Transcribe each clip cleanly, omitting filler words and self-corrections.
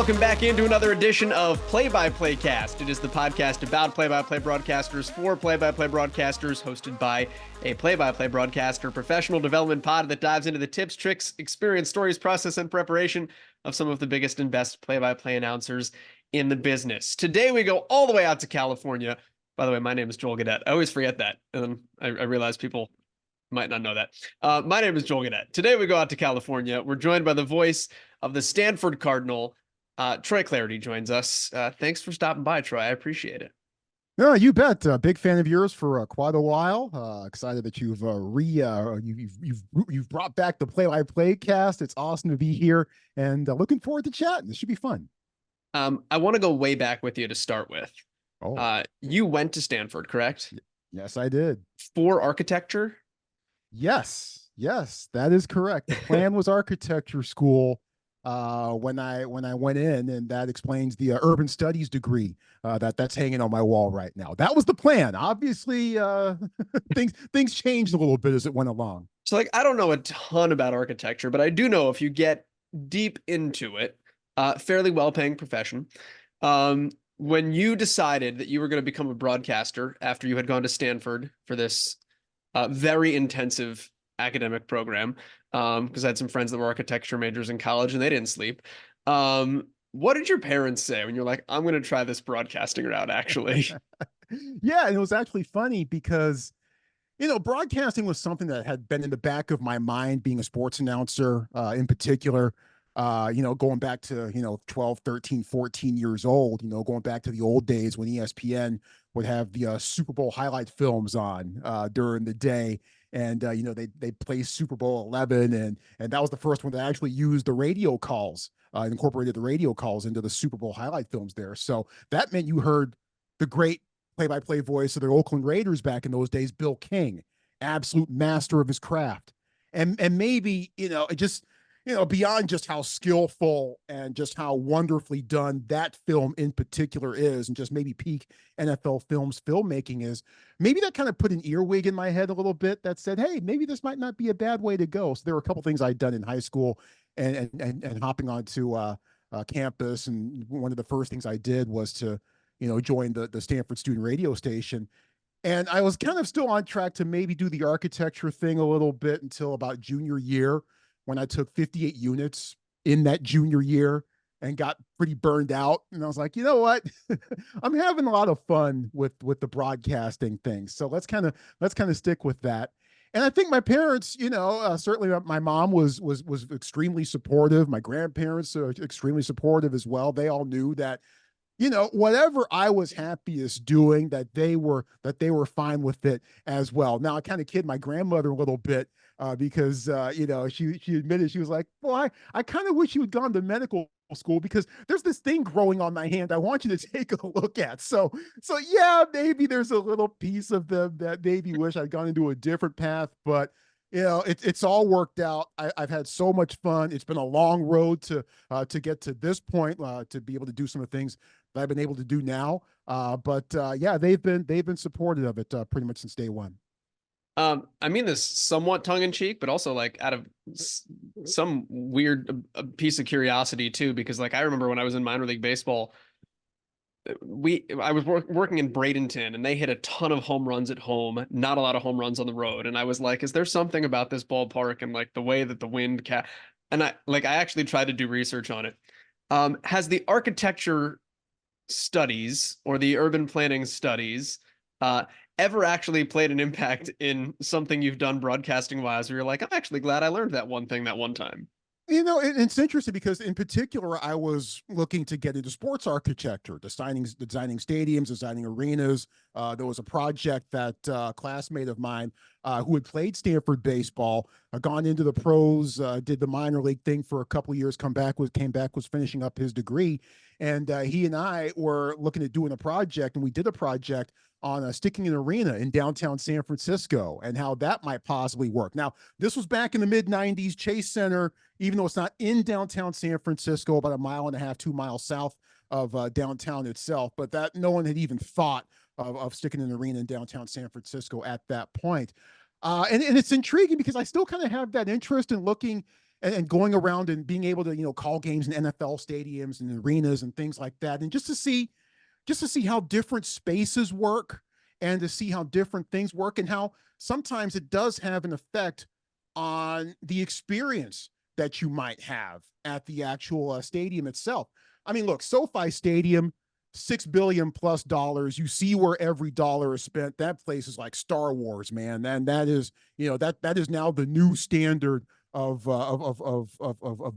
welcome back into another edition of Play-by-Play Cast. It is the podcast about play-by-play broadcasters for play-by-play broadcasters, hosted by a play-by-play broadcaster professional development pod that dives into the tips, tricks, experience, stories, process, and preparation of some of the biggest and best play-by-play announcers in the business. Today we go all the way out to California. By the way, my name is Joel Gadet. I always forget that, and I realize people might not know that. My name is Joel Gadet. Today we go out to California. We're joined by the voice of the Stanford Cardinal. Troy Clardy joins us. Thanks for stopping by, Troy. I appreciate it. No, you bet. Big fan of yours for quite a while. Excited that you've you've brought back the Play-by-Play Cast. It's awesome to be here, and looking forward to chatting. This should be fun. I want to go way back with you to start with. Oh, You went to Stanford, correct? yes, I did. For architecture? Yes, that is correct. The plan was architecture school when I went in, and that explains the urban studies degree that's hanging on my wall right now. That was the plan. Obviously, things changed a little bit as it went along. So, like, I don't know a ton about architecture, but I do know if you get deep into it, fairly well-paying profession. When you decided that you were going to become a broadcaster after you had gone to Stanford for this very intensive academic program, because I had some friends that were architecture majors in college and they didn't sleep. What did your parents say when you're like, I'm going to try this broadcasting route, actually? Yeah, and it was actually funny because, broadcasting was something that had been in the back of my mind, being a sports announcer in particular, going back to, 12, 13, 14 years old, going back to the old days when ESPN would have the Super Bowl highlight films on during the day. And, they play Super Bowl 11. And that was the first one that actually used the radio calls, incorporated the radio calls into the Super Bowl highlight films there. So that meant you heard the great play-by-play voice of the Oakland Raiders back in those days, Bill King, absolute master of his craft. And maybe, beyond just how skillful and just how wonderfully done that film in particular is, and just maybe peak NFL films filmmaking is, maybe that kind of put an earwig in my head a little bit that said, hey, maybe this might not be a bad way to go. So there were a couple things I'd done in high school and hopping onto campus. And one of the first things I did was to, join the Stanford student radio station. And I was kind of still on track to maybe do the architecture thing a little bit until about junior year, when I took 58 units in that junior year and got pretty burned out. And I was like, you know what? I'm having a lot of fun with the broadcasting thing. So let's kind of stick with that. And I think my parents, certainly my mom was extremely supportive. My grandparents are extremely supportive as well. They all knew that, whatever I was happiest doing, that they were fine with it as well. Now I kind of kid my grandmother a little bit because she admitted, she was like, well, I kind of wish you had gone to medical school because there's this thing growing on my hand I want you to take a look at. So yeah, maybe there's a little piece of them that maybe wish I'd gone into a different path, but it's all worked out. I've had so much fun. It's been a long road to get to this point, to be able to do some of the things that I've been able to do now. But yeah, they've been supportive of it pretty much since day one. I mean this somewhat tongue in cheek, but also like out of some weird piece of curiosity too, because like I remember when I was in minor league baseball, I was working in Bradenton and they hit a ton of home runs at home, not a lot of home runs on the road. And I was like, is there something about this ballpark and like the way that the wind and I actually tried to do research on it. Has the architecture studies or the urban planning studies ever actually played an impact in something you've done broadcasting wise where you're like, I'm actually glad I learned that one thing that one time? It's interesting because in particular, I was looking to get into sports architecture, designing stadiums, designing arenas. There was a project that a classmate of mine who had played Stanford baseball, gone into the pros, did the minor league thing for a couple of years, came back, was finishing up his degree. And he and I were looking at doing a project, and we did a project on sticking an arena in downtown San Francisco and how that might possibly work. Now, this was back in the mid-90s. Chase Center, even though it's not in downtown San Francisco, about 1.5 miles, 2 miles south of downtown itself, but that no one had even thought of sticking an arena in downtown San Francisco at that point. And it's intriguing because I still kind of have that interest in looking and going around and being able to, call games in NFL stadiums and arenas and things like that. And just to see how different spaces work and to see how different things work and how sometimes it does have an effect on the experience that you might have at the actual stadium itself. I mean, look, SoFi Stadium, $6 billion plus. You see where every dollar is spent. That place is like Star Wars, man. And that is, that is now the new standard of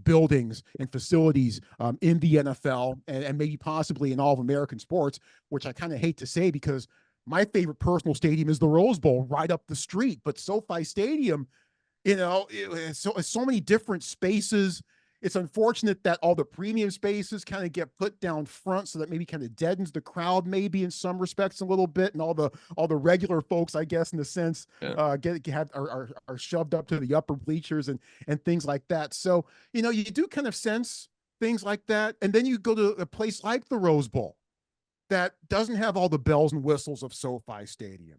buildings and facilities in the NFL and maybe possibly in all of American sports, which I kind of hate to say because my favorite personal stadium is the Rose Bowl right up the street. But SoFi Stadium, it's so many different spaces. It's unfortunate that all the premium spaces kind of get put down front, so that maybe kind of deadens the crowd, maybe in some respects a little bit, and all the regular folks, I guess, in a sense, are shoved up to the upper bleachers and things like that. So you do kind of sense things like that, and then you go to a place like the Rose Bowl that doesn't have all the bells and whistles of SoFi Stadium,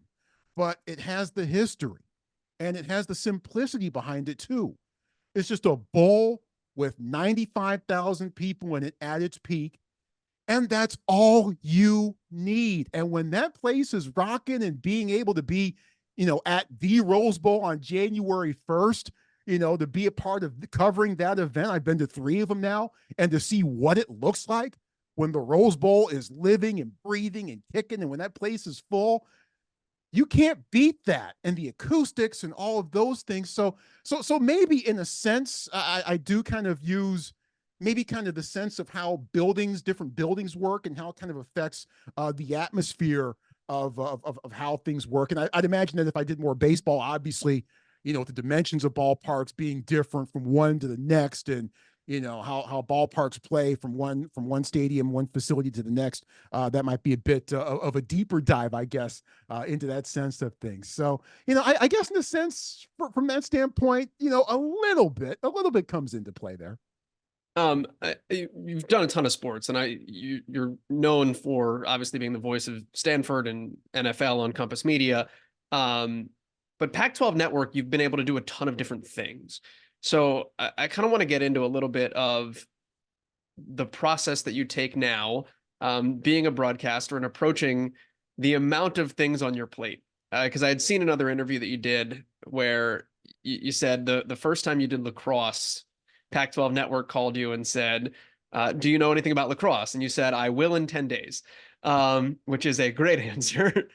but it has the history and it has the simplicity behind it too. It's just a bowl with 95,000 people in it at its peak. And that's all you need. And when that place is rocking and being able to be, at the Rose Bowl on January 1st, to be a part of covering that event, I've been to 3 of them now, and to see what it looks like when the Rose Bowl is living and breathing and kicking, and when that place is full, you can't beat that, and the acoustics and all of those things. So maybe in a sense, I do kind of use maybe kind of the sense of how different buildings work and how it kind of affects the atmosphere of how things work. And I'd imagine that if I did more baseball, obviously, with the dimensions of ballparks being different from one to the next, and how ballparks play from one stadium, one facility to the next, that might be a bit of a deeper dive, I guess, into that sense of things. So I guess in a sense, from that standpoint, a little bit comes into play there. You've done a ton of sports, and you're known for obviously being the voice of Stanford and NFL on Compass Media. But Pac-12 Network, you've been able to do a ton of different things. So I kind of want to get into a little bit of the process that you take now, being a broadcaster and approaching the amount of things on your plate. Because I had seen another interview that you did where you said the first time you did lacrosse, Pac-12 Network called you and said, do you know anything about lacrosse? And you said, I will in 10 days, which is a great answer.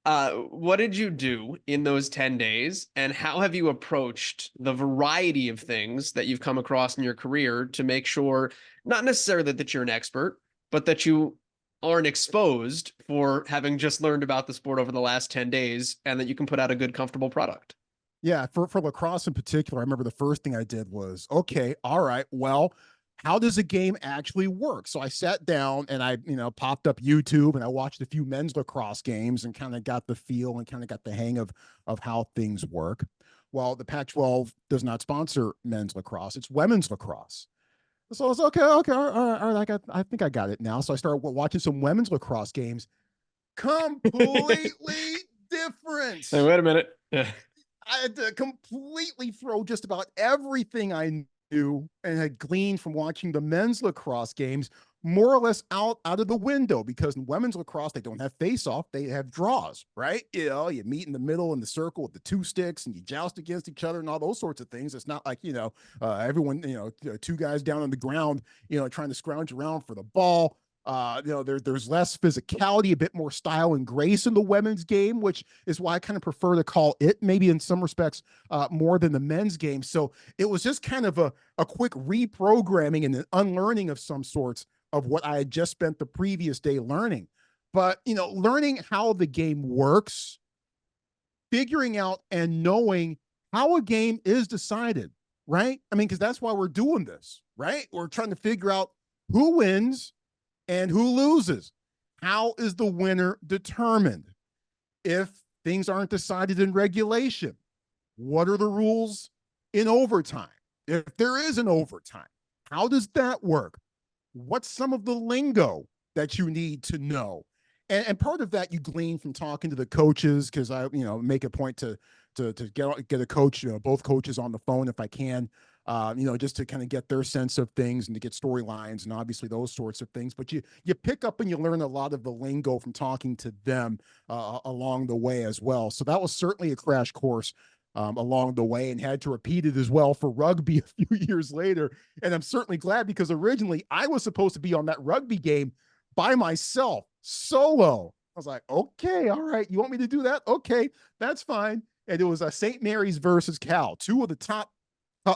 What did you do in those 10 days, and how have you approached the variety of things that you've come across in your career to make sure, not necessarily that you're an expert, but that you aren't exposed for having just learned about the sport over the last 10 days and that you can put out a good, comfortable product? Yeah, for lacrosse in particular, I remember the first thing I did was, okay, all right, well, how does a game actually work? So I sat down and I, popped up YouTube and I watched a few men's lacrosse games and kind of got the feel and kind of got the hang of how things work. Well, the Pac-12 does not sponsor men's lacrosse; it's women's lacrosse. So I was okay, all right, I think I got it now. So I started watching some women's lacrosse games. Completely different. Hey, wait a minute. Yeah. I had to completely throw just about everything I knew and had gleaned from watching the men's lacrosse games more or less out of the window, because in women's lacrosse, they don't have face-off, they have draws, right? You meet in the middle in the circle with the 2 sticks and you joust against each other and all those sorts of things. It's not like, everyone, 2 guys down on the ground, trying to scrounge around for the ball. There's less physicality, a bit more style and grace in the women's game, which is why I kind of prefer to call it, maybe in some respects, more than the men's game. So it was just kind of a quick reprogramming and an unlearning of some sorts of what I had just spent the previous day learning. But, learning how the game works, figuring out and knowing how a game is decided, right? I mean, because that's why we're doing this, right? We're trying to figure out who wins and who loses. How is the winner determined? If things aren't decided in regulation, what are the rules in overtime? If there is an overtime, how does that work? What's some of the lingo that you need to know? And part of that you glean from talking to the coaches, because I, make a point to get a coach, both coaches on the phone if I can, just to kind of get their sense of things and to get storylines and obviously those sorts of things. But you pick up and you learn a lot of the lingo from talking to them along the way as well. So that was certainly a crash course along the way, and had to repeat it as well for rugby a few years later. And I'm certainly glad, because originally I was supposed to be on that rugby game by myself, solo. I was like, okay, all right, you want me to do that? Okay, that's fine. And it was St. Mary's versus Cal, two of the top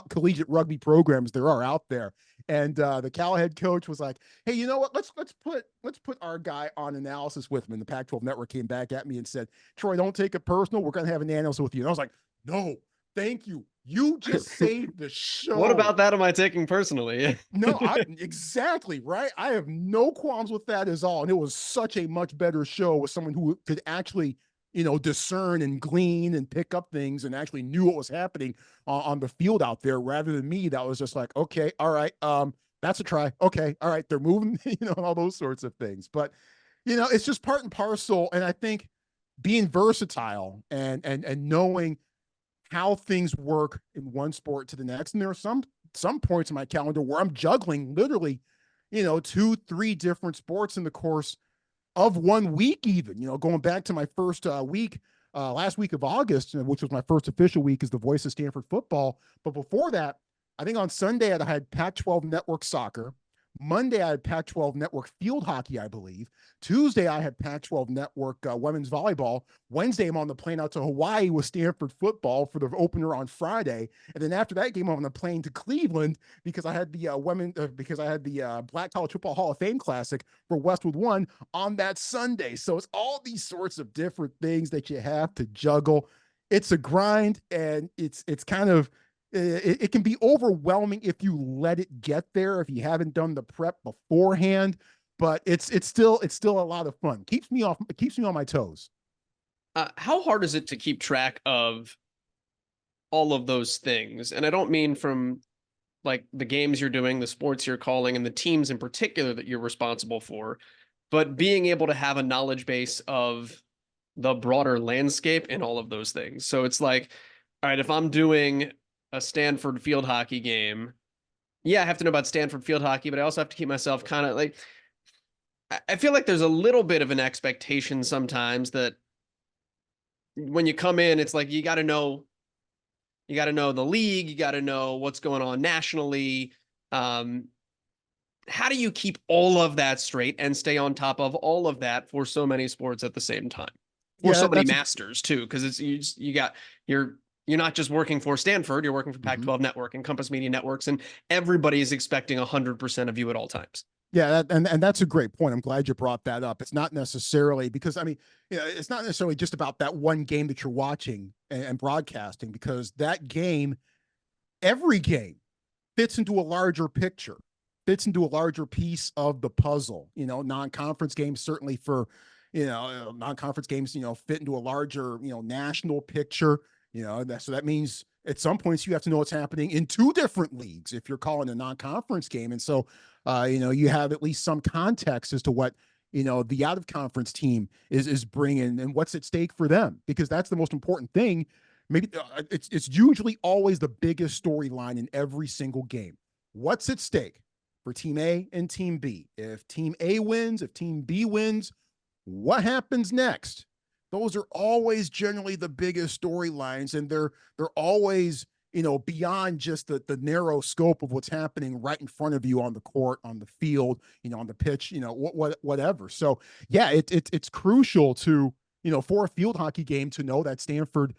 collegiate rugby programs there are out there. And the Cal head coach was like, "Hey, you know what? Let's put our guy on analysis with him." And the Pac-12 Network came back at me and said, "Troy, don't take it personal. We're going to have an analyst with you." And I was like, "No, thank you. You just saved the show." What about that am I taking personally? No, exactly right. I have no qualms with that at all. And it was such a much better show with someone who could actually, discern and glean and pick up things and actually knew what was happening on the field out there, rather than me that was just like, okay, all right, that's a try. Okay, all right, they're moving, and all those sorts of things. But it's just part and parcel. And I think being versatile and knowing how things work in one sport to the next. And there are some points in my calendar where I'm juggling literally, 2-3 different sports in the course of 1 week, even, going back to my first week, last week of August, which was my first official week as the voice of Stanford football. But before that, I think on Sunday I had Pac-12 Network soccer. Monday I had Pac-12 Network field hockey, I believe. Tuesday I had Pac-12 Network women's volleyball. Wednesday I'm on the plane out to Hawaii with Stanford football for the opener on Friday, and then after that game I'm on the plane to Cleveland because I had the Black College Football Hall of Fame Classic for Westwood One on that Sunday. So it's all these sorts of different things that you have to juggle. It's a grind, and it's kind of it can be overwhelming if you let it get there, if you haven't done the prep beforehand. But it's still a lot of fun. Keeps me on my toes. How hard is it to keep track of all of those things? And I don't mean from like the games you're doing, the sports you're calling, and the teams in particular that you're responsible for, but being able to have a knowledge base of the broader landscape in all of those things. So it's like, all right, if I'm doing a Stanford field hockey game, yeah, I have to know about Stanford field hockey, but I also have to keep myself kind of like, I feel like there's a little bit of an expectation sometimes that when you come in, it's like you got to know the league, you got to know what's going on nationally. Um, how do you keep all of that straight and stay on top of all of that for so many sports at the same time, or Yeah, so many masters too? Because it's you're not just working for Stanford, you're working for Pac-12 Network and Compass Media Networks, and everybody is expecting 100% of you at all times. Yeah, and that's a great point. I'm glad you brought that up. It's not necessarily because it's not necessarily just about that one game that you're watching and broadcasting, because that game, every game fits into a larger picture, fits into a larger piece of the puzzle. Non-conference games certainly for, non-conference games, fit into a larger, national picture. So that means at some points you have to know what's happening in 2 different leagues if you're calling a non-conference game. And so, you have at least some context as to what, the out of conference team is bringing and what's at stake for them, because that's the most important thing. Maybe it's usually always the biggest storyline in every single game. What's at stake for team A and team B? If team A wins, if team B wins, what happens next? Those are always generally the biggest storylines, and they're always, beyond just the narrow scope of what's happening right in front of you on the court, on the field, on the pitch, whatever. So yeah, it's crucial to, for a field hockey game to know that Stanford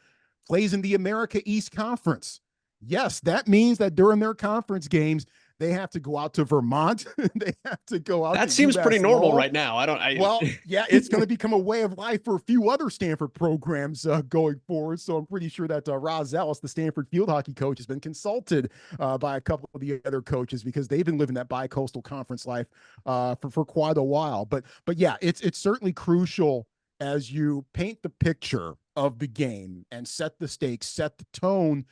plays in the America East Conference. Yes, that means that during their conference games, they have to go out to Vermont. They have to go out That to seems pretty UMass normal Lowell. right now. Well, yeah, it's going to become a way of life for a few other Stanford programs going forward. So I'm pretty sure that Roz Ellis, the Stanford field hockey coach, has been consulted by a couple of the other coaches, because they've been living that bi-coastal conference life for quite a while. But yeah, it's certainly crucial as you paint the picture of the game and set the stakes, set the tone,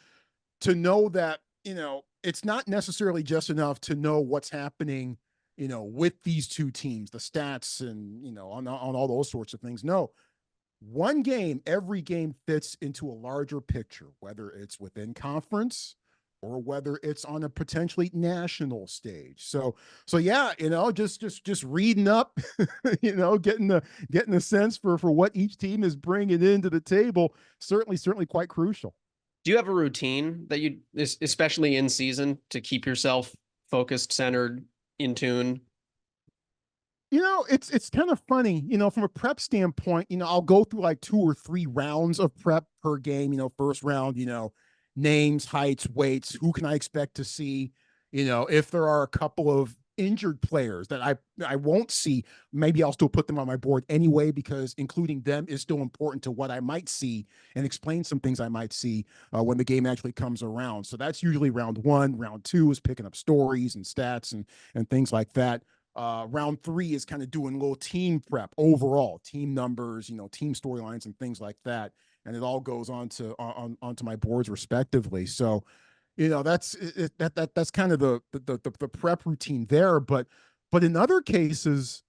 to know that, it's not necessarily just enough to know what's happening, with these 2 teams, the stats and, on all those sorts of things. No, every game fits into a larger picture, whether it's within conference or whether it's on a potentially national stage. So yeah, just reading up, getting a sense for what each team is bringing into the table. Certainly quite crucial. Do you have a routine that you, especially in season, to keep yourself focused, centered, in tune? It's kind of funny, from a prep standpoint, I'll go through like 2 or 3 rounds of prep per game. First round, names, heights, weights, who can I expect to see? If there are a couple of injured players that I won't see, maybe I'll still put them on my board anyway, because including them is still important to what I might see and explain some things I might see when the game actually comes around. So that's usually round one. Round two is picking up stories and stats and things like that. Round three is kind of doing a little team prep overall, team numbers, team storylines and things like that. And it all goes onto my boards respectively. So, that's kind of the prep routine there. But in other cases,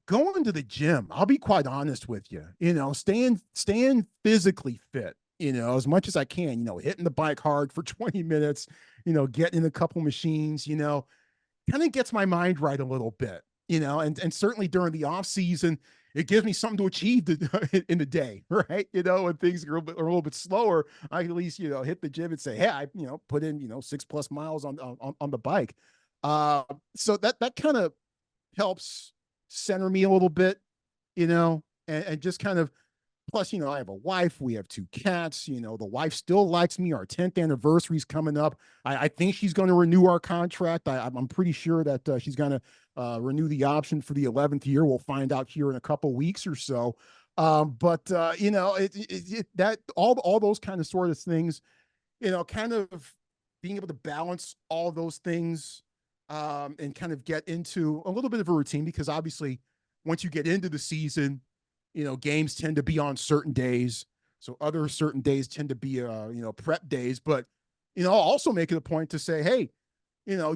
going to the gym, I'll be quite honest with you, staying physically fit, as much as I can, hitting the bike hard for 20 minutes, getting in a couple machines, kind of gets my mind right a little bit, and certainly during the off season, it gives me something to achieve in the day, right? When things are a little bit slower, I can at least, hit the gym and say, hey, I, put in, 6+ miles on the bike. Uh, so that kind of helps center me a little bit, and just kind of, plus, I have a wife, we have 2 cats, the wife still likes me. Our 10th anniversary is coming up. I think she's going to renew our contract. I'm pretty sure that she's going to renew the option for the 11th year. We'll find out here in a couple weeks or so. But that all those kind of sort of things, kind of being able to balance all those things, and kind of get into a little bit of a routine, because obviously once you get into the season, games tend to be on certain days. So other certain days tend to be, prep days. But, I'll also make it a point to say, hey,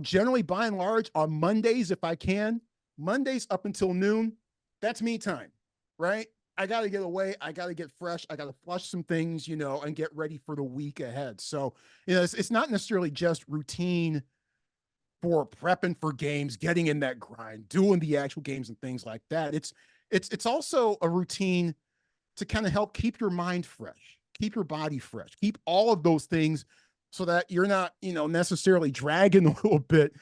generally by and large on Mondays, if I can, Mondays up until noon, that's me time, right? I got to get away. I got to get fresh. I got to flush some things, and get ready for the week ahead. So, it's not necessarily just routine for prepping for games, getting in that grind, doing the actual games and things like that. It's also a routine to kind of help keep your mind fresh, keep your body fresh, keep all of those things, so that you're not, necessarily dragging a little bit,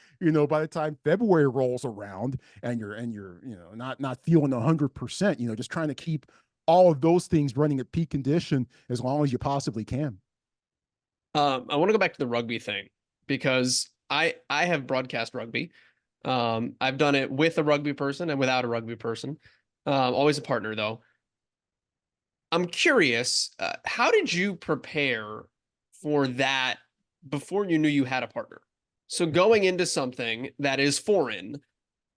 by the time February rolls around, and you're, not feeling 100%, just trying to keep all of those things running at peak condition as long as you possibly can. I want to go back to the rugby thing, because I have broadcast rugby. I've done it with a rugby person and without a rugby person. Always a partner though. I'm curious, how did you prepare for that before you knew you had a partner? So going into something that is foreign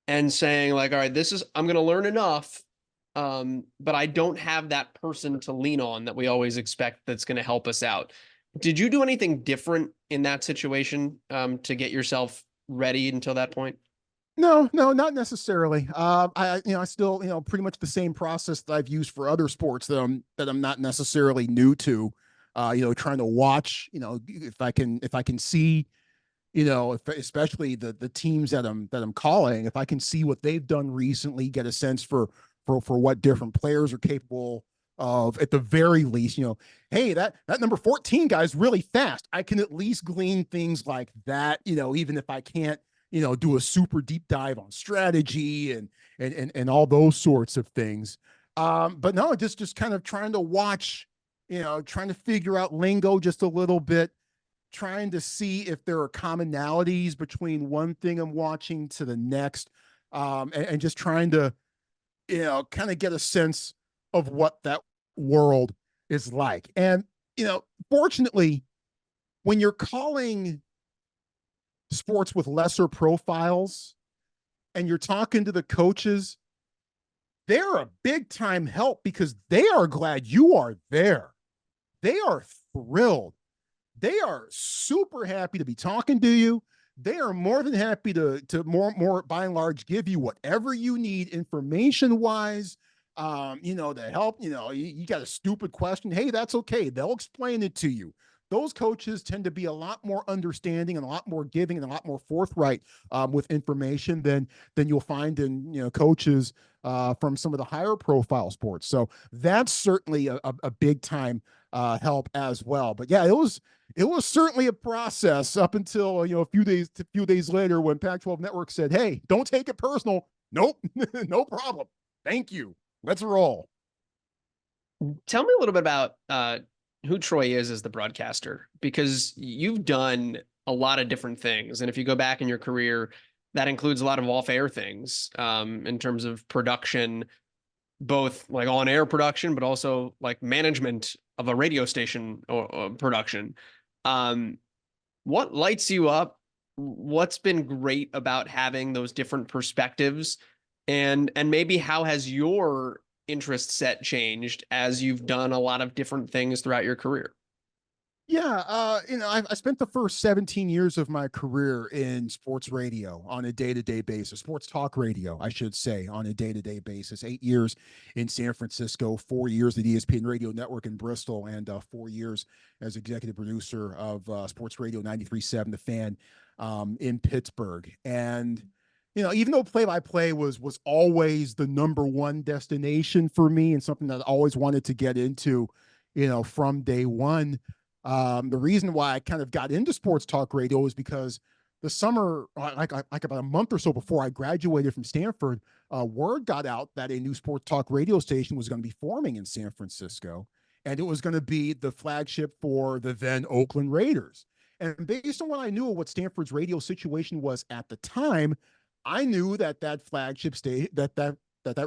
and saying like, all right, I'm going to learn enough, but I don't have that person to lean on that we always expect that's going to help us out. Did you do anything different in that situation, to get yourself ready until that point? No, not necessarily. I still, pretty much the same process that I've used for other sports that I'm not necessarily new to. Trying to watch, if I can see, especially the teams that I'm calling, if I can see what they've done recently, get a sense for what different players are capable of, at the very least, hey, that number 14 guy is really fast. I can at least glean things like that, even if I can't, do a super deep dive on strategy and all those sorts of things. But no, just kind of trying to watch, trying to figure out lingo just a little bit, trying to see if there are commonalities between one thing I'm watching to the next, and just trying to, kind of get a sense of what that world is like. And, fortunately, when you're calling sports with lesser profiles and you're talking to the coaches, they're a big time help, because they are glad you are there. They are thrilled. They are super happy to be talking to you. They are more than happy to more by and large give you whatever you need information wise, to help. You got a stupid question, hey, that's okay, they'll explain it to you. those coaches tend to be a lot more understanding and a lot more giving and a lot more forthright with information than you'll find in coaches from some of the higher profile sports. So that's certainly a big time help as well. But yeah, it was certainly a process up until a few days later when Pac-12 Network said, "Hey, don't take it personal." Nope, no problem. Thank you. Let's roll. Tell me a little bit about who Troy is as the broadcaster, because you've done a lot of different things. And if you go back in your career, that includes a lot of off-air things in terms of production, both like on-air production, but also like management of a radio station or production. Um, what lights you up? What's been great about having those different perspectives? And maybe how has your interest set changed as you've done a lot of different things throughout your career? Yeah, I spent the first 17 years of my career in sports radio on a day-to-day basis, sports talk radio, I should say, on a day-to-day basis. 8 years in San Francisco, 4 years at ESPN Radio Network in Bristol, and 4 years as executive producer of Sports Radio 93.7 The Fan in Pittsburgh. And even though play-by-play was always the number one destination for me and something that I always wanted to get into, from day one. The reason why I kind of got into sports talk radio was because the summer, like about a month or so before I graduated from Stanford, word got out that a new sports talk radio station was going to be forming in San Francisco, and it was going to be the flagship for the then Oakland Raiders. And based on what I knew of what Stanford's radio situation was at the time, I knew that flagship state that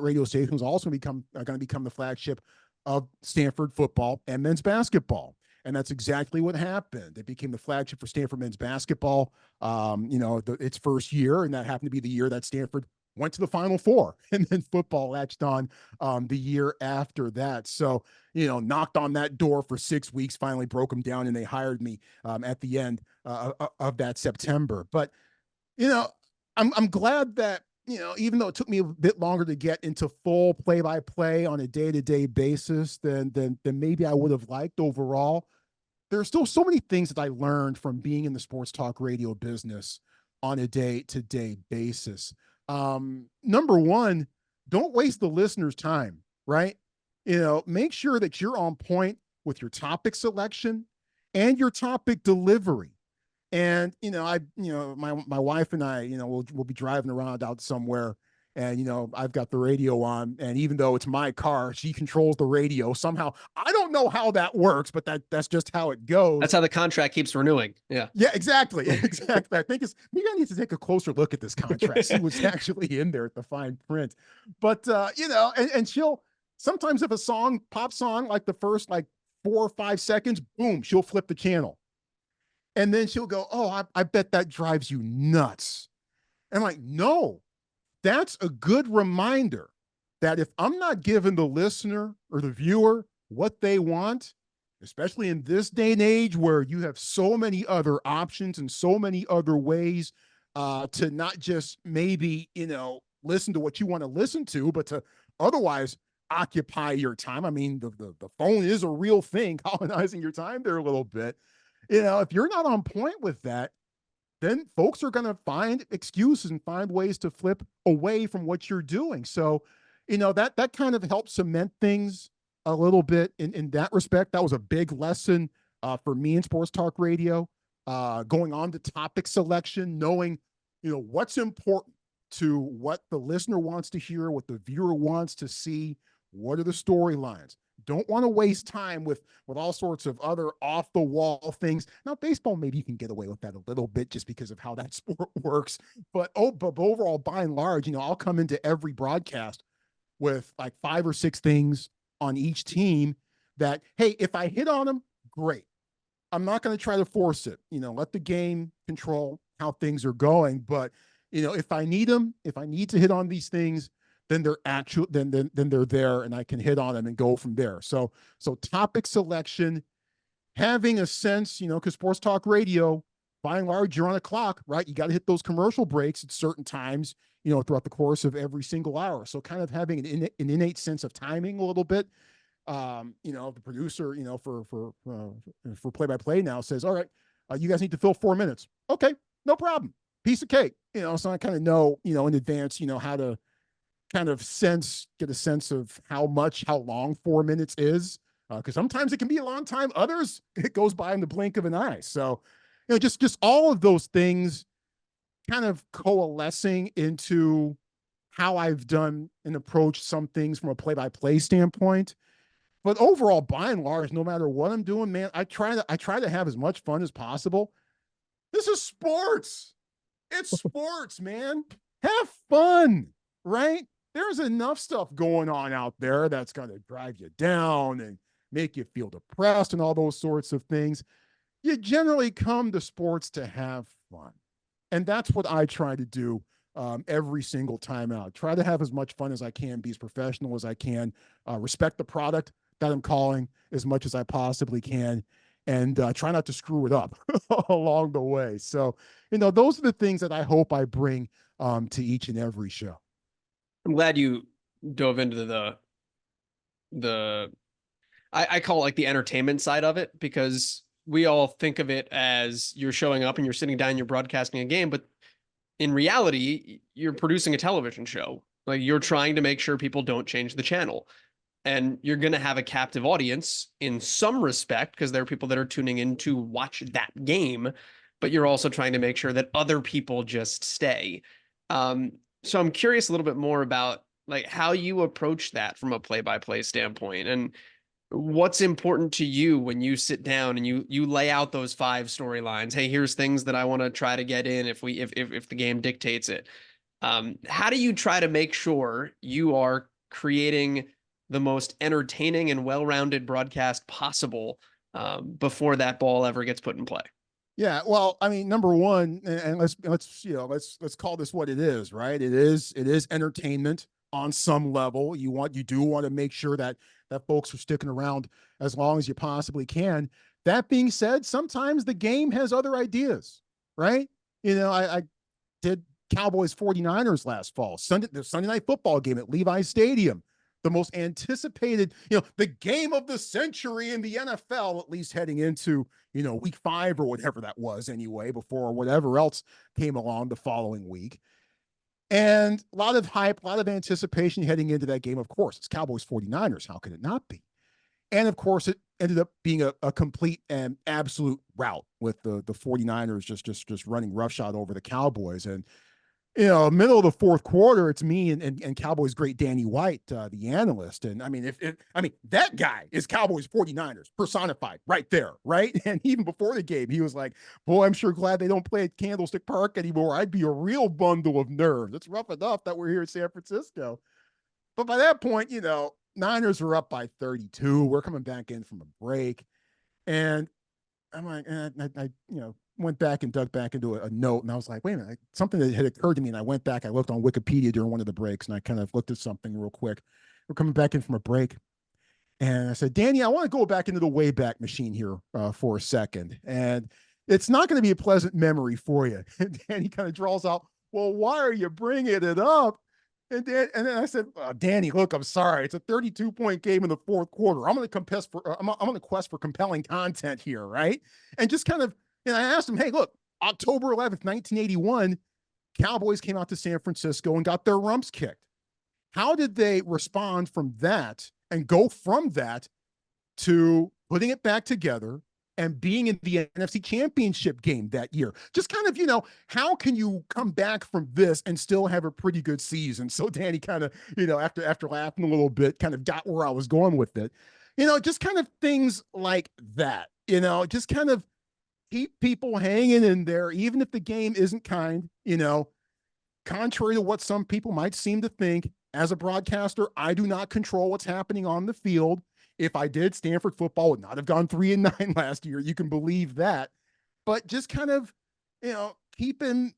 radio station was also going to become the flagship of Stanford football and men's basketball. And that's exactly what happened. It became the flagship for Stanford men's basketball, its first year, and that happened to be the year that Stanford went to the Final Four. And then football latched on the year after that. So, knocked on that door for 6 weeks, finally broke them down, and they hired me at the end of that September. But, I'm glad that, even though it took me a bit longer to get into full play-by-play on a day-to-day basis than maybe I would have liked overall, there are still so many things that I learned from being in the sports talk radio business on a day-to-day basis. Number one, don't waste the listener's time, right? Make sure that you're on point with your topic selection and your topic delivery. And my wife and I, we'll be driving around out somewhere, and I've got the radio on, and even though it's my car, she controls the radio somehow. I don't know how that works, but that's just how it goes. That's how the contract keeps renewing. Yeah. Yeah, exactly. Exactly. I think maybe I need to take a closer look at this contract, see what's actually in there at the fine print. But and she'll sometimes, if a pops on like the first like 4 or 5 seconds, boom, she'll flip the channel. And then she'll go, "Oh, I bet that drives you nuts." And I'm like, no, that's a good reminder that if I'm not giving the listener or the viewer what they want, especially in this day and age where you have so many other options and so many other ways to not just maybe, listen to what you want to listen to, but to otherwise occupy your time. I mean, the phone is a real thing, colonizing your time there a little bit. If you're not on point with that, then folks are going to find excuses and find ways to flip away from what you're doing. So, that kind of helps cement things a little bit in that respect. That was a big lesson for me in sports talk radio, going on to topic selection, knowing, what's important to what the listener wants to hear, what the viewer wants to see, what are the storylines. Don't want to waste time with all sorts of other off the wall things. Now, baseball, maybe you can get away with that a little bit just because of how that sport works. But overall, by and large, I'll come into every broadcast with like 5 or 6 things on each team that, hey, if I hit on them, great. I'm not going to try to force it. Let the game control how things are going. But if I need them, if I need to hit on these things, then they're there, and I can hit on them and go from there. So topic selection, having a sense, because sports talk radio, by and large, you're on a clock, right? You got to hit those commercial breaks at certain times, throughout the course of every single hour. So kind of having an innate sense of timing a little bit, The producer, for play-by-play now says, all right, you guys need to fill 4 minutes. Okay, no problem. Piece of cake. So I kind of know, in advance, how to kind of get a sense of how long 4 minutes is. Because sometimes it can be a long time. Others, it goes by in the blink of an eye. So, just all of those things kind of coalescing into how I've done and approached some things from a play-by-play standpoint. But overall, by and large, no matter what I'm doing, man, I try to have as much fun as possible. This is sports. It's sports, man. Have fun, right? There's enough stuff going on out there that's going to drive you down and make you feel depressed and all those sorts of things. You generally come to sports to have fun. And that's what I try to do every single time out. Try to have as much fun as I can, be as professional as I can, respect the product that I'm calling as much as I possibly can, and try not to screw it up along the way. So, those are the things that I hope I bring to each and every show. I'm glad you dove into the I call it like the entertainment side of it, because we all think of it as you're showing up and you're sitting down, you're broadcasting a game, but in reality, you're producing a television show. Like, you're trying to make sure people don't change the channel. And you're going to have a captive audience in some respect, because there are people that are tuning in to watch that game, but you're also trying to make sure that other people just stay. So I'm curious a little bit more about like how you approach that from a play-by-play standpoint, and what's important to you when you sit down and you lay out those 5 storylines. Hey, here's things that I want to try to get in if the game dictates it. How do you try to make sure you are creating the most entertaining and well-rounded broadcast possible before that ball ever gets put in play? Yeah, well, I mean, number one, and let's call this what it is, right? It is entertainment on some level. You do want to make sure that folks are sticking around as long as you possibly can. That being said, sometimes the game has other ideas, right? I did Cowboys 49ers last fall, the Sunday night football game at Levi's Stadium, the most anticipated, the game of the century in the NFL, at least heading into, week 5 or whatever that was anyway, before whatever else came along the following week. And a lot of hype, a lot of anticipation heading into that game. Of course, it's Cowboys 49ers. How could it not be? And of course, it ended up being a complete and absolute rout with the 49ers just running roughshod over the Cowboys. And middle of the fourth quarter, it's me and Cowboys great Danny White, the analyst. And I mean, that guy is Cowboys 49ers personified right there, right? And even before the game, he was like, boy, I'm sure glad they don't play at Candlestick Park anymore. I'd be a real bundle of nerves. It's rough enough that we're here in San Francisco. But by that point, Niners were up by 32. We're coming back in from a break. And I'm like, I went back and dug back into a note, and I was like, wait a minute, something that had occurred to me. And I went back, I looked on Wikipedia during one of the breaks, and I kind of looked at something real quick. We're coming back in from a break. And I said, Danny, I want to go back into the Wayback Machine here for a second. And it's not going to be a pleasant memory for you. And Danny kind of draws out, well, why are you bringing it up? And then I said, Danny, look, I'm sorry. It's a 32-point game in the fourth quarter. I'm going to quest for compelling content here, right? And just kind of, I asked him, hey, look, October 11th, 1981, Cowboys came out to San Francisco and got their rumps kicked. How did they respond from that and go from that to putting it back together and being in the NFC Championship game that year? Just kind of, how can you come back from this and still have a pretty good season? So Danny kind of, after laughing a little bit, kind of got where I was going with it. Just kind of things like that, just kind of keep people hanging in there, even if the game isn't kind, contrary to what some people might seem to think. As a broadcaster, I do not control what's happening on the field. If I did, Stanford football would not have gone 3-9 last year. You can believe that. But just kind of, keeping,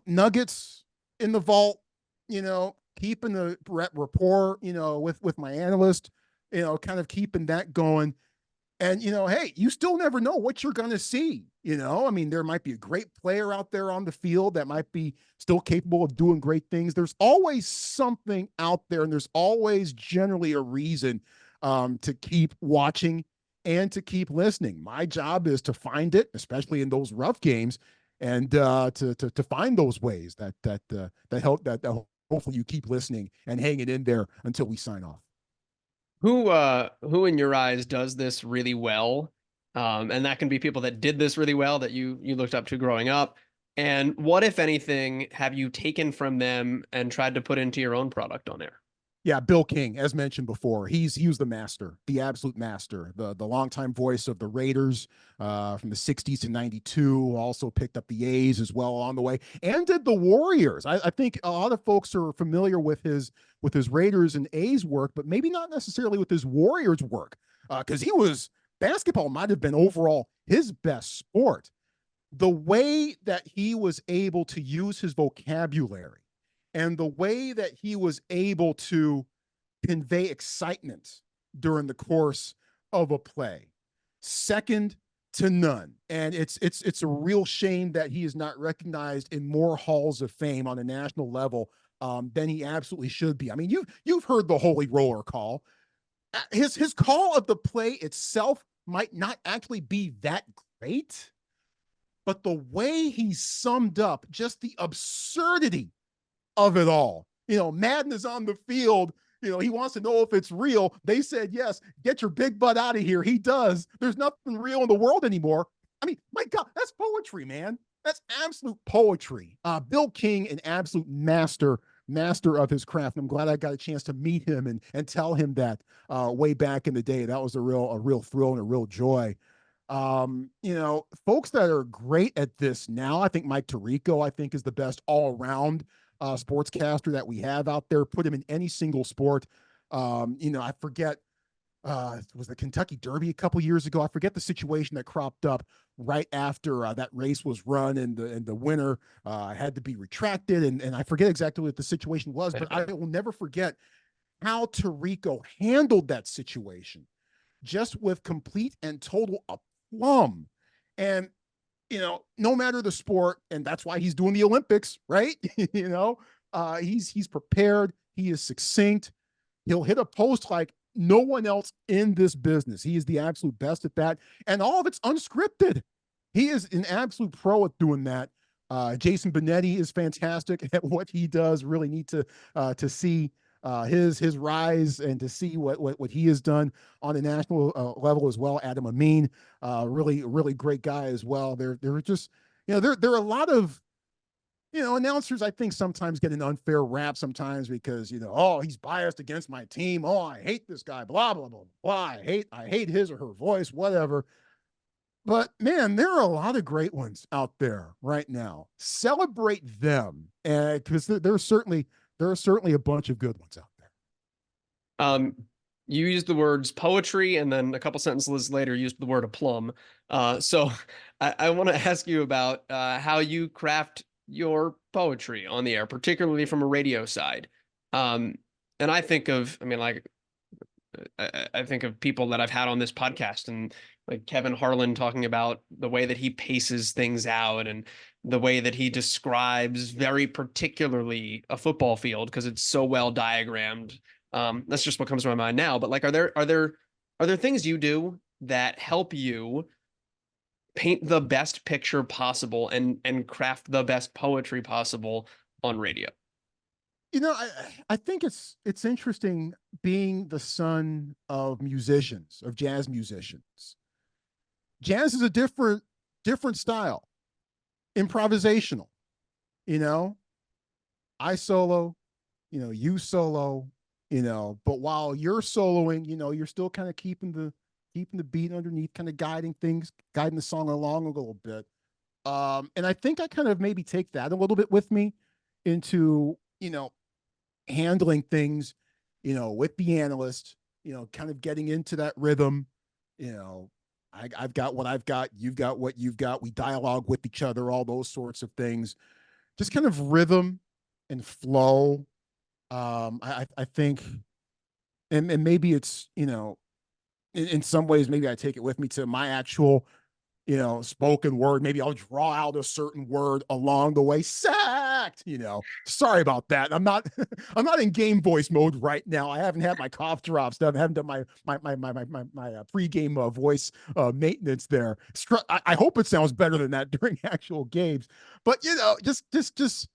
nuggets in the vault, keeping the rapport, with my analyst, kind of keeping that going. And, hey, you still never know what you're going to see. There might be a great player out there on the field that might be still capable of doing great things. There's always something out there, and there's always generally a reason to keep watching and to keep listening. My job is to find it, especially in those rough games, and to find those ways that hopefully you keep listening and hanging in there until we sign off. Who in your eyes does this really well? And that can be people that did this really well that you looked up to growing up. And what, if anything, have you taken from them and tried to put into your own product on air? Yeah, Bill King, as mentioned before, he was the master, the absolute master, the longtime voice of the Raiders from the '60s to '92. Also picked up the A's as well along the way, and did the Warriors. I think a lot of folks are familiar with his Raiders and A's work, but maybe not necessarily with his Warriors work, because he was basketball might have been overall his best sport. The way that he was able to use his vocabulary and the way that he was able to convey excitement during the course of a play, second to none. And it's a real shame that he is not recognized in more halls of fame on a national level than he absolutely should be. I mean, you've heard the holy roller call. His call of the play itself might not actually be that great, but the way he summed up just the absurdity of it all. Madden is on the field. He wants to know if it's real. They said, yes, get your big butt out of here. He does. There's nothing real in the world anymore. I mean, my God, that's poetry, man. That's absolute poetry. Bill King, an absolute master of his craft. And I'm glad I got a chance to meet him and tell him that way back in the day. That was a real thrill and a real joy. Folks that are great at this now, I think Mike Tirico, I think, is the best all around sportscaster that we have out there. Put him in any single sport. I forget, was the Kentucky Derby a couple years ago. I forget the situation that cropped up right after that race was run, and the winner had to be retracted. And I forget exactly what the situation was, but I will never forget how Tirico handled that situation just with complete and total aplomb. And no matter the sport, and that's why he's doing the Olympics, right? He's prepared. He is succinct. He'll hit a post like no one else in this business. He is the absolute best at that, and all of it's unscripted. He is an absolute pro at doing that. Jason Benetti is fantastic at what he does. Really need to see his rise and to see what he has done on a national level as well. Adam Amin, really great guy as well. They're just there are a lot of announcers I think sometimes get an unfair rap sometimes because oh, he's biased against my team. Oh, I hate this guy. Blah blah blah blah. I hate his or her voice. Whatever. But man, there are a lot of great ones out there right now. Celebrate them, and because there are certainly a bunch of good ones out there. Um, you used the words poetry, and then a couple sentences later, used the word aplomb. So I want to ask you about how you craft your poetry on the air, particularly from a radio side. And I mean, like, I think of people that I've had on this podcast, and like Kevin Harlan talking about the way that he paces things out and the way that he describes very particularly a football field because it's so well diagrammed. That's just what comes to my mind now. But like, are there things you do that help you paint the best picture possible and craft the best poetry possible on radio? I think it's interesting being the son of musicians, of jazz musicians. Jazz is a different style, improvisational. You know, I solo, you solo, but while you're soloing, you're still kind of keeping the beat underneath, kind of guiding the song along a little bit. And I think I kind of maybe take that a little bit with me into, handling things, with the analyst, kind of getting into that rhythm. you know I've got what I've got, you've got what you've got, we dialogue with each other, all those sorts of things, just kind of rhythm and flow. I think, and maybe it's, in some ways maybe I take it with me to my actual spoken word. Maybe I'll draw out a certain word along the way. Sacked, sorry about that. I'm not, I'm not in game voice mode right now. I haven't had my cough drops. I haven't done my pre-game voice maintenance there. I hope it sounds better than that during actual games. But just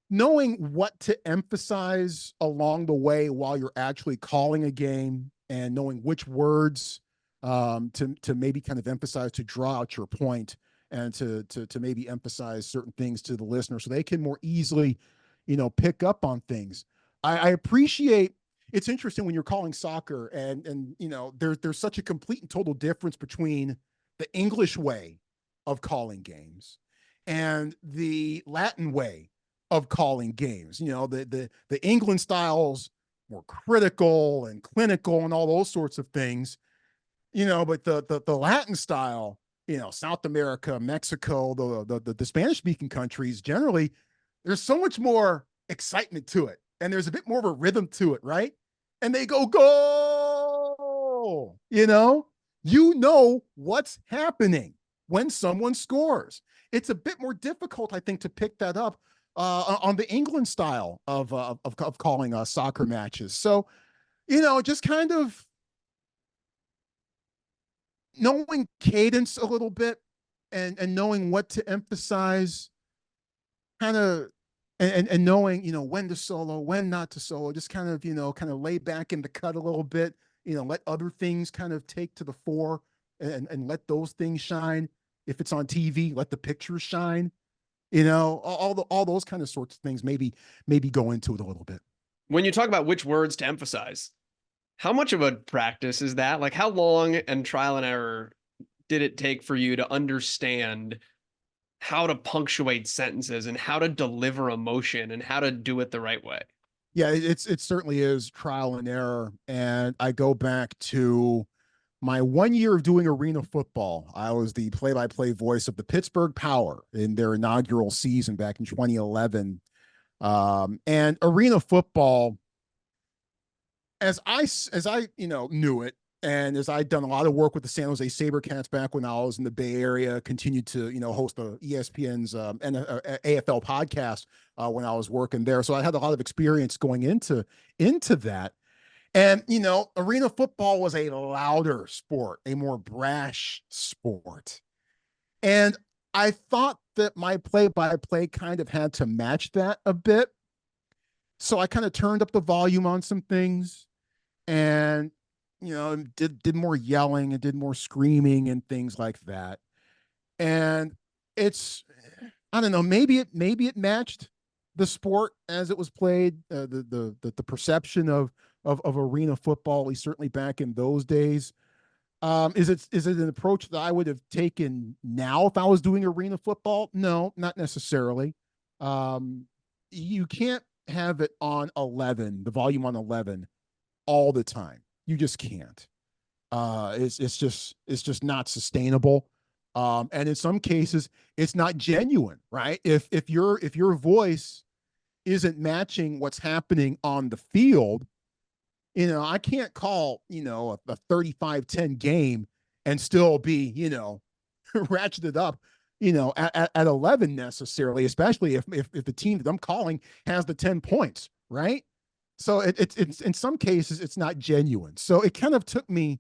knowing what to emphasize along the way while you're actually calling a game, and knowing which words to maybe kind of emphasize to draw out your point, and to maybe emphasize certain things to the listener so they can more easily, pick up on things. I appreciate. It's interesting when you're calling soccer, and there's such a complete and total difference between the English way of calling games and the Latin way of calling games. The England styles more critical and clinical and all those sorts of things. But the Latin style, South America, Mexico, the Spanish speaking countries generally, there's so much more excitement to it, and there's a bit more of a rhythm to it, right? And they go, what's happening when someone scores. It's a bit more difficult, I think, to pick that up on the England style of calling soccer matches. So, just kind of knowing cadence a little bit, and knowing what to emphasize, kind of, and knowing, when to solo, when not to solo, just kind of, kind of lay back in the cut a little bit, let other things kind of take to the fore, and let those things shine. If it's on TV, let the pictures shine. All those kind of sorts of things, maybe go into it a little bit. When you talk about which words to emphasize, how much of a practice is that? Like, how long and trial and error did it take for you to understand how to punctuate sentences and how to deliver emotion and how to do it the right way? Yeah, it certainly is trial and error. And I go back to my 1 year of doing arena football. I was the play-by-play voice of the Pittsburgh Power in their inaugural season back in 2011. And arena football, as I knew it, and as I'd done a lot of work with the San Jose SaberCats back when I was in the Bay Area, continued to host the ESPN's AFL podcast when I was working there. So I had a lot of experience going into that. And arena football was a louder sport, a more brash sport. And I thought that my play-by-play kind of had to match that a bit. So I kind of turned up the volume on some things, and did more yelling and did more screaming and things like that. And it's, I don't know, maybe it matched the sport as it was played, the perception of arena football, at least certainly back in those days. Is it an approach that I would have taken now if I was doing arena football? No, not necessarily. You can't have it on 11, the volume on 11 all the time. You just can't. It's just not sustainable. And in some cases, it's not genuine, right? If your voice isn't matching what's happening on the field, I can't call, a 35-10 game and still be, ratcheted up, at 11 necessarily, especially if the team that I'm calling has the 10 points, right? So it's in some cases it's not genuine. So it kind of took me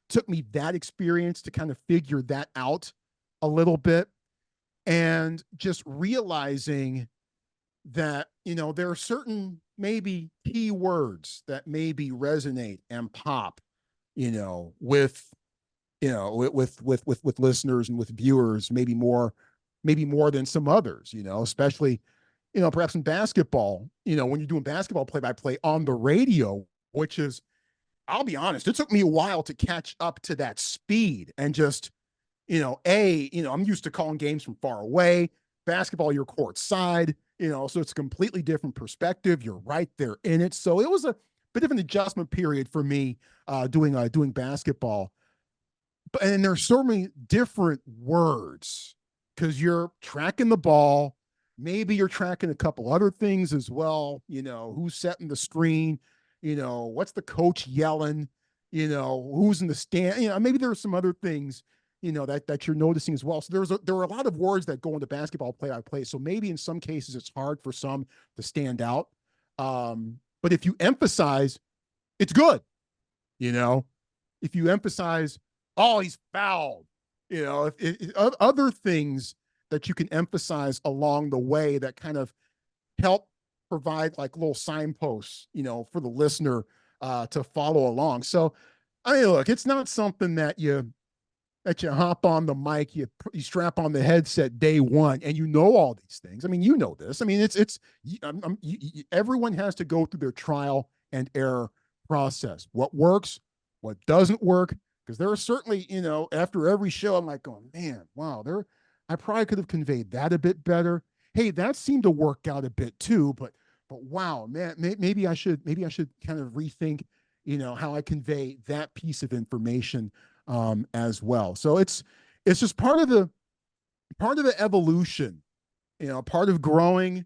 that experience to kind of figure that out a little bit, and just realizing that there are certain maybe key words that maybe resonate and pop with with listeners and with viewers, maybe more than some others, especially perhaps in basketball, when you're doing basketball play-by-play on the radio, which is, I'll be honest, it took me a while to catch up to that speed, and just, I'm used to calling games from far away. Basketball, you're court side, so it's a completely different perspective. You're right there in it. So it was a bit of an adjustment period for me doing basketball. And there's so many different words because you're tracking the ball. Maybe you're tracking a couple other things as well. Who's setting the screen, what's the coach yelling, who's in the stand, maybe there are some other things that you're noticing as well. So there are a lot of words that go into basketball play-by-play. So maybe in some cases it's hard for some to stand out. But if you emphasize, it's good. You know, if you emphasize, oh, he's fouled. If other things that you can emphasize along the way that kind of help provide like little signposts, for the listener to follow along. So, I mean, look, it's not something that you hop on the mic, you strap on the headset day one, and all these things. I mean, this. I mean, it's everyone has to go through their trial and error process. What works, what doesn't work, because there are certainly, after every show, I'm like going, man, wow, I probably could have conveyed that a bit better. Hey, that seemed to work out a bit too, but wow, man, maybe I should kind of rethink, how I convey that piece of information as well. So it's just part of the evolution, part of growing,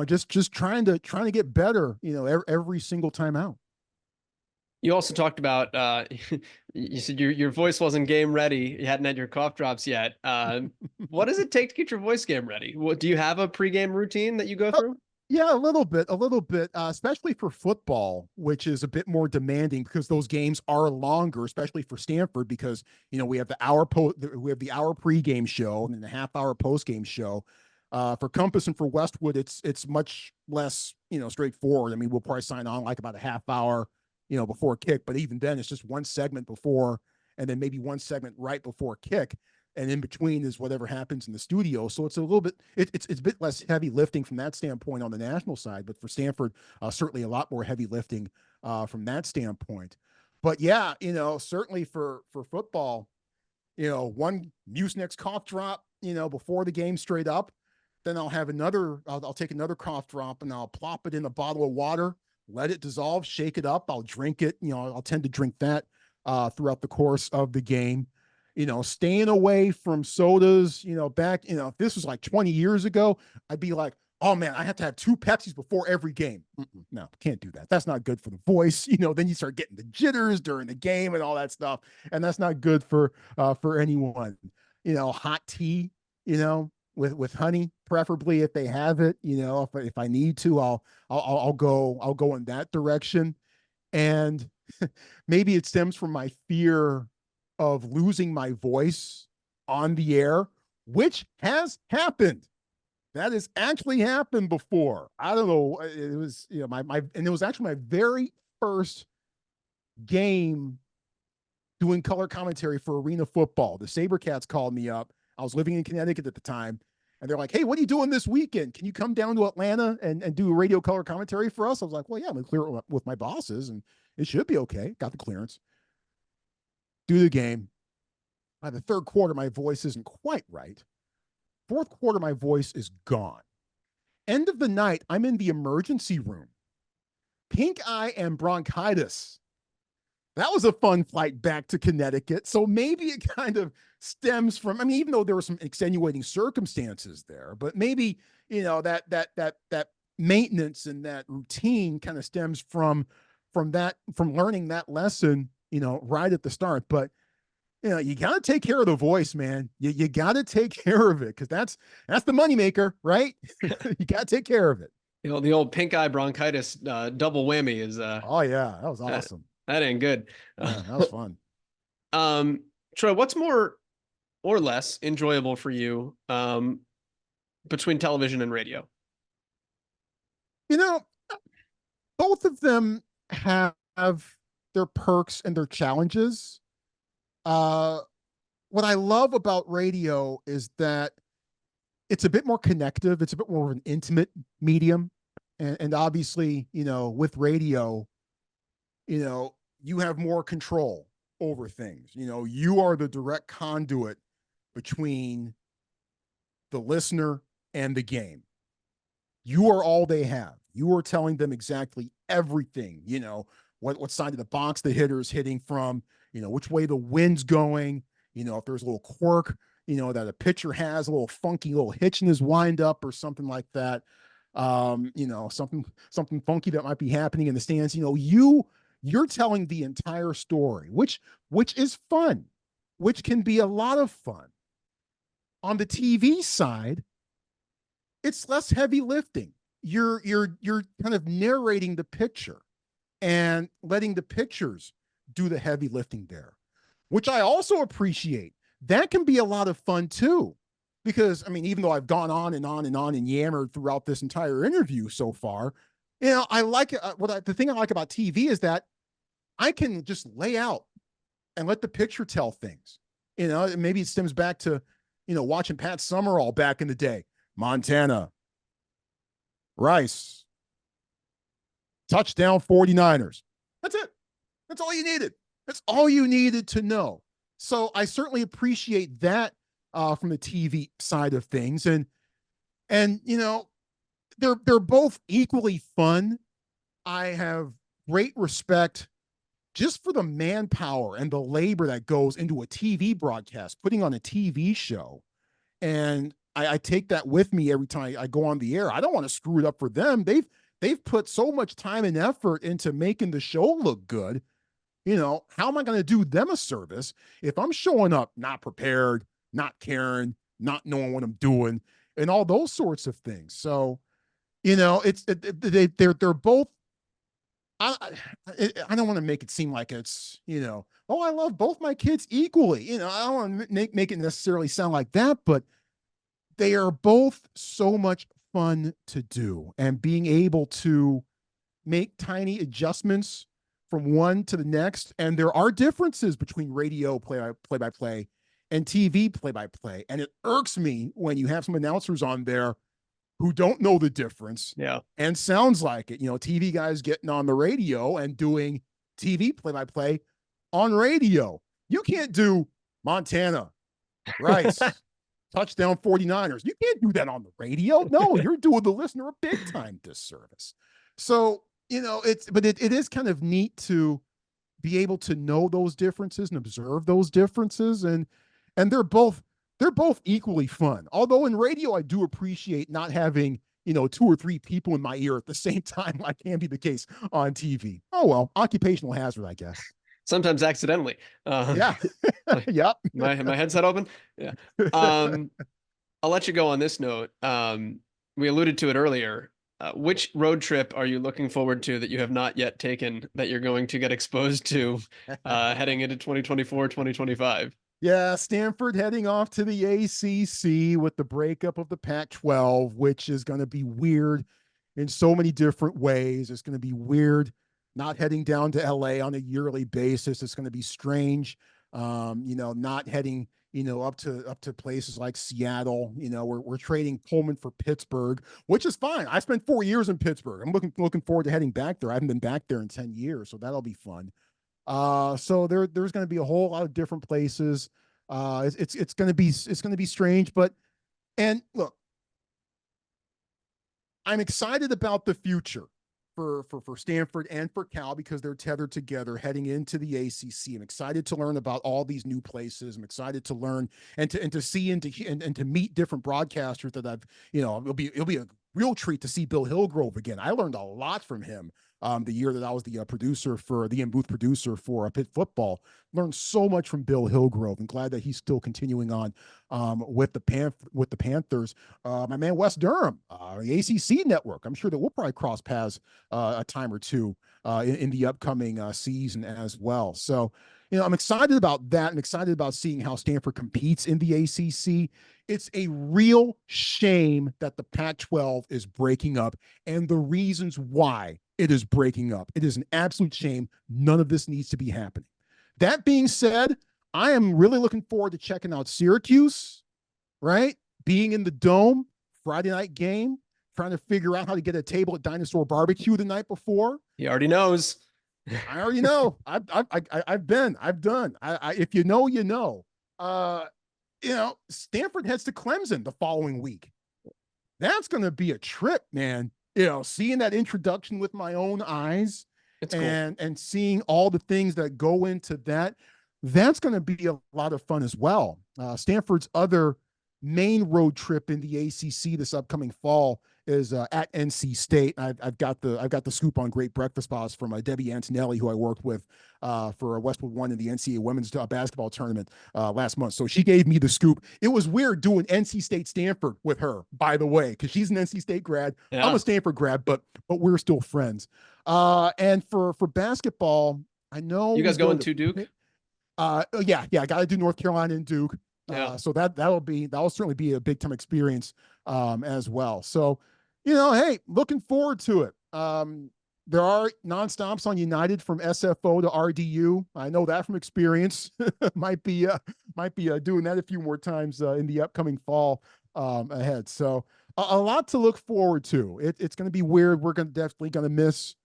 just trying to get better, every single time out. You also talked about you said your voice wasn't game ready. You hadn't had your cough drops yet. What does it take to get your voice game ready? What do you have a pregame routine that you go Oh, through? yeah, a little bit, especially for football, which is a bit more demanding because those games are longer, especially for Stanford, because we have the hour pregame show and then the half-hour postgame show. For Compass and for Westwood, it's much less straightforward. I mean, we'll probably sign on like about a half hour, before kick, but even then, it's just one segment before, and then maybe one segment right before kick, and in between is whatever happens in the studio. So it's a little bit it's a bit less heavy lifting from that standpoint on the national side, but for Stanford, certainly a lot more heavy lifting from that standpoint. But yeah, certainly for football, one Mucinex cough drop, before the game straight up. Then I'll have I'll take another cough drop and I'll plop it in a bottle of water, let it dissolve, shake it up. I'll drink it. I'll tend to drink that throughout the course of the game. Staying away from sodas, back, if this was like 20 years ago, I'd be like, oh man, I have to have 2 Pepsis before every game. No, can't do that. That's not good for the voice. Then you start getting the jitters during the game and all that stuff. And that's not good for anyone. Hot tea, with honey, preferably if they have it. If I need to, I'll go in that direction. And maybe it stems from my fear of losing my voice on the air, which has happened. That has actually happened before. I don't know. It was, and it was actually my very first game doing color commentary for arena football. The SaberCats called me up. I was living in Connecticut at the time. And they're like, hey, what are you doing this weekend? Can you come down to Atlanta and do a radio color commentary for us? I was like, well, yeah, I'm clear with my bosses and it should be okay. Got the clearance. Do the game. By the third quarter, my voice isn't quite right. Fourth quarter, my voice is gone. End of the night, I'm in the emergency room. Pink eye and bronchitis. That was a fun flight back to Connecticut. So maybe it kind of stems from, I mean, even though there were some extenuating circumstances there, but maybe, that maintenance and that routine kind of stems from learning that lesson, right at the start. But you got to take care of the voice, man. You got to take care of it because that's the moneymaker, right? You got to take care of it. The old pink eye bronchitis double whammy is Oh yeah, that was awesome. That ain't good. Yeah, that was fun. Troy, what's more or less enjoyable for you between television and radio? You know, both of them have their perks and their challenges. What I love about radio is that it's a bit more connective. It's a bit more of an intimate medium. And obviously, with radio, you have more control over things. You are the direct conduit between the listener and the game. You are all they have. You are telling them exactly everything, what side of the box the hitter is hitting from, which way the wind's going, if there's a little quirk, that a pitcher has, a little funky little hitch in his windup or something like that. Something funky that might be happening in the stands. You're telling the entire story, which is fun, which can be a lot of fun. On the TV side, it's less heavy lifting. You're kind of narrating the picture and letting the pictures do the heavy lifting there, which I also appreciate. That can be a lot of fun too. Because I mean, even though I've gone on and on and on and yammered throughout this entire interview so far, I like it. The thing I like about TV is that I can just lay out and let the picture tell things. Maybe it stems back to, watching Pat Summerall back in the day. Montana, Rice, touchdown 49ers. That's it. That's all you needed. That's all you needed to know. So I certainly appreciate that from the TV side of things. And they're both equally fun. I have great respect just for the manpower and the labor that goes into a TV broadcast, putting on a TV show. And I take that with me every time I go on the air. I don't want to screw it up for them. They've put so much time and effort into making the show look good. How am I going to do them a service if I'm showing up not prepared, not caring, not knowing what I'm doing, and all those sorts of things? So, they're both. I don't want to make it seem like it's, I love both my kids equally. I don't want to make it necessarily sound like that, but they are both so much fun to do, and being able to make tiny adjustments from one to the next. And there are differences between radio play-by-play and TV play-by-play. And it irks me when you have some announcers on there who don't know the difference. Yeah. And sounds like it. TV guys getting on the radio and doing TV play-by-play on radio. You can't do Montana, Rice, touchdown 49ers. You can't do that on the radio. No, you're doing the listener a big time disservice. So, it is kind of neat to be able to know those differences and observe those differences. And they're both equally fun. Although in radio, I do appreciate not having, 2 or 3 people in my ear at the same time, like can be the case on TV. Oh, well, occupational hazard, I guess. Sometimes accidentally. Yeah. Yep. My headset open. Yeah. I'll let you go on this note. We alluded to it earlier. Which road trip are you looking forward to that you have not yet taken that you're going to get exposed to heading into 2024, 2025? Yeah, Stanford heading off to the ACC with the breakup of the Pac-12, which is going to be weird in so many different ways. It's going to be weird not heading down to LA on a yearly basis. It's going to be strange, not heading, up to places like Seattle. We're trading Pullman for Pittsburgh, which is fine. I spent 4 years in Pittsburgh. I'm looking forward to heading back there. I haven't been back there in 10 years, so that'll be fun. So there's going to be a whole lot of different places. It's going to be strange, and look, I'm excited about the future for Stanford and for Cal because they're tethered together heading into the ACC. I'm excited to learn about all these new places. I'm excited to learn and to see and to meet different broadcasters that I've, it'll be a real treat to see Bill Hillgrove again. I learned a lot from him. The year that I was the producer for the in-booth producer for Pitt football, learned so much from Bill Hillgrove. I'm glad that he's still continuing on with the Panthers. My man Wes Durham, the ACC network. I'm sure that we'll probably cross paths a time or two in the upcoming season as well. So, I'm excited about that. I'm excited about seeing how Stanford competes in the ACC. It's a real shame that the Pac-12 is breaking up and the reasons why it is breaking up. It is an absolute shame. None of this needs to be happening. That being said, I am really looking forward to checking out Syracuse, right? Being in the Dome, Friday night game, trying to figure out how to get a table at Dinosaur Barbecue the night before. He already knows. I already know. I've done. If you know, you know. Stanford heads to Clemson the following week. That's going to be a trip, man. Seeing that introduction with my own eyes, it's cool. And seeing all the things that go into that, that's going to be a lot of fun as well. Stanford's other main road trip in the ACC this upcoming fall is at NC State. I've got the scoop on great breakfast spots from Debbie Antonelli, who I worked with for Westwood won in the NCAA women's basketball tournament last month. So she gave me the scoop. It was weird doing NC State Stanford with her, by the way, because she's an NC State grad. Yeah. I'm a Stanford grad, but we're still friends. And for basketball, I know you guys going to Duke? Yeah, I got to do North Carolina and Duke. Yeah. So that'll certainly be a big time experience as well. So, hey, looking forward to it. There are nonstops on United from SFO to RDU. I know that from experience. might be doing that a few more times in the upcoming fall ahead. So a lot to look forward to. It's going to be weird. We're definitely going to miss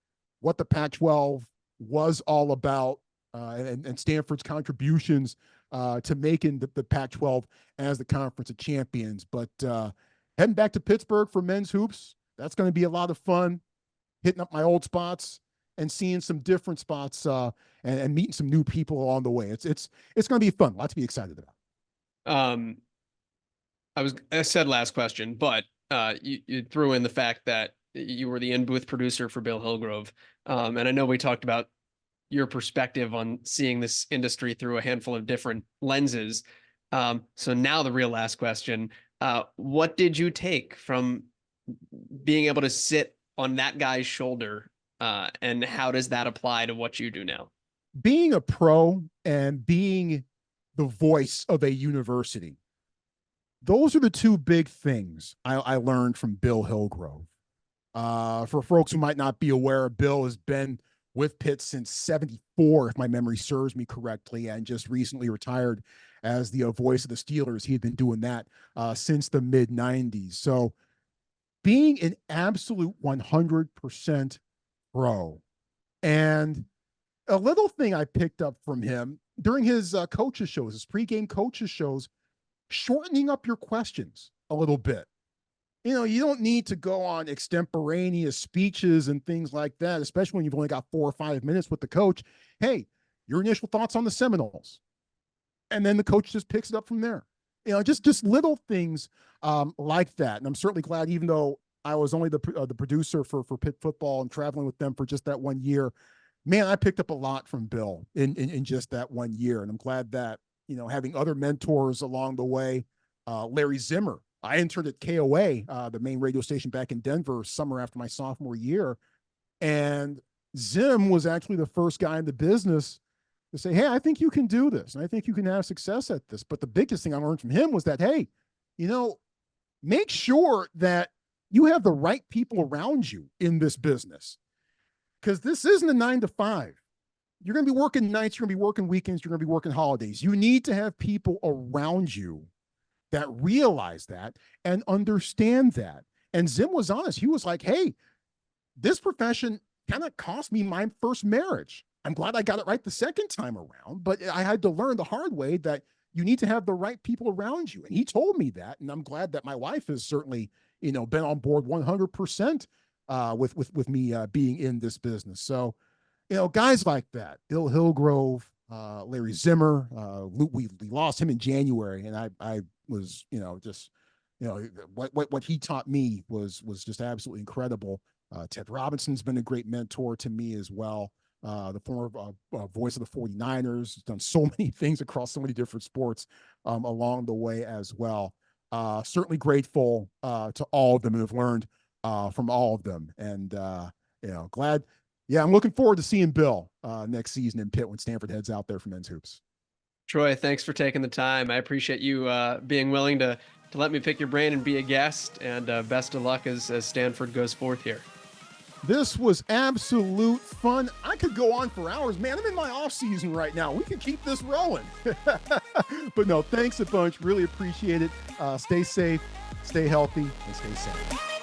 what the Pac-12 was all about and Stanford's contributions to making the Pac-12 as the Conference of Champions. But heading back to Pittsburgh for men's hoops, that's going to be a lot of fun. Hitting up my old spots and seeing some different spots and meeting some new people along the way. It's going to be fun. A lot to be excited about. I said last question, but you threw in the fact that you were the in-booth producer for Bill Hillgrove. And I know we talked about your perspective on seeing this industry through a handful of different lenses. So now the real last question, what did you take from being able to sit on that guy's shoulder? And how does that apply to what you do now? Being a pro and being the voice of a university. Those are the two big things I learned from Bill Hillgrove. For folks who might not be aware, Bill has been with Pitt since '74, if my memory serves me correctly, and just recently retired as the voice of the Steelers. He had been doing that since the mid-'90s. So being an absolute 100% pro. And a little thing I picked up from him during his coaches shows, his pregame coaches shows, shortening up your questions a little bit. You don't need to go on extemporaneous speeches and things like that, especially when you've only got 4 or 5 minutes with the coach. Hey, your initial thoughts on the Seminoles. And then the coach just picks it up from there. Just little things like that. And I'm certainly glad, even though I was only the producer for Pitt football and traveling with them for just that 1 year, man, I picked up a lot from Bill in just that 1 year. And I'm glad that, having other mentors along the way, Larry Zimmer, I interned at KOA, the main radio station back in Denver, summer after my sophomore year. And Zim was actually the first guy in the business to say, hey, I think you can do this. And I think you can have success at this. But the biggest thing I learned from him was that, hey, make sure that you have the right people around you in this business. Because this isn't a 9 to 5. You're going to be working nights, you're going to be working weekends, you're going to be working holidays. You need to have people around you that realize that and understand that. And Zim was honest. He was like, hey, this profession kind of cost me my first marriage. I'm glad I got it right the second time around, but I had to learn the hard way that you need to have the right people around you. And he told me that, and I'm glad that my wife has certainly, been on board 100% with me being in this business. So, guys like that, Bill Hillgrove, Larry Zimmer, we lost him in January, and I was, what he taught me was just absolutely incredible. Ted Robinson's been a great mentor to me as well. The former voice of the 49ers, has done so many things across so many different sports along the way as well. Certainly grateful to all of them and have learned from all of them. And, glad. Yeah, I'm looking forward to seeing Bill next season in Pitt when Stanford heads out there for men's hoops. Troy, thanks for taking the time. I appreciate you being willing to let me pick your brain and be a guest. And best of luck as Stanford goes forth here. This was absolute fun. I could go on for hours. Man, I'm in my off season right now. We can keep this rolling. But no, thanks a bunch. Really appreciate it. Stay safe, stay healthy, and stay safe.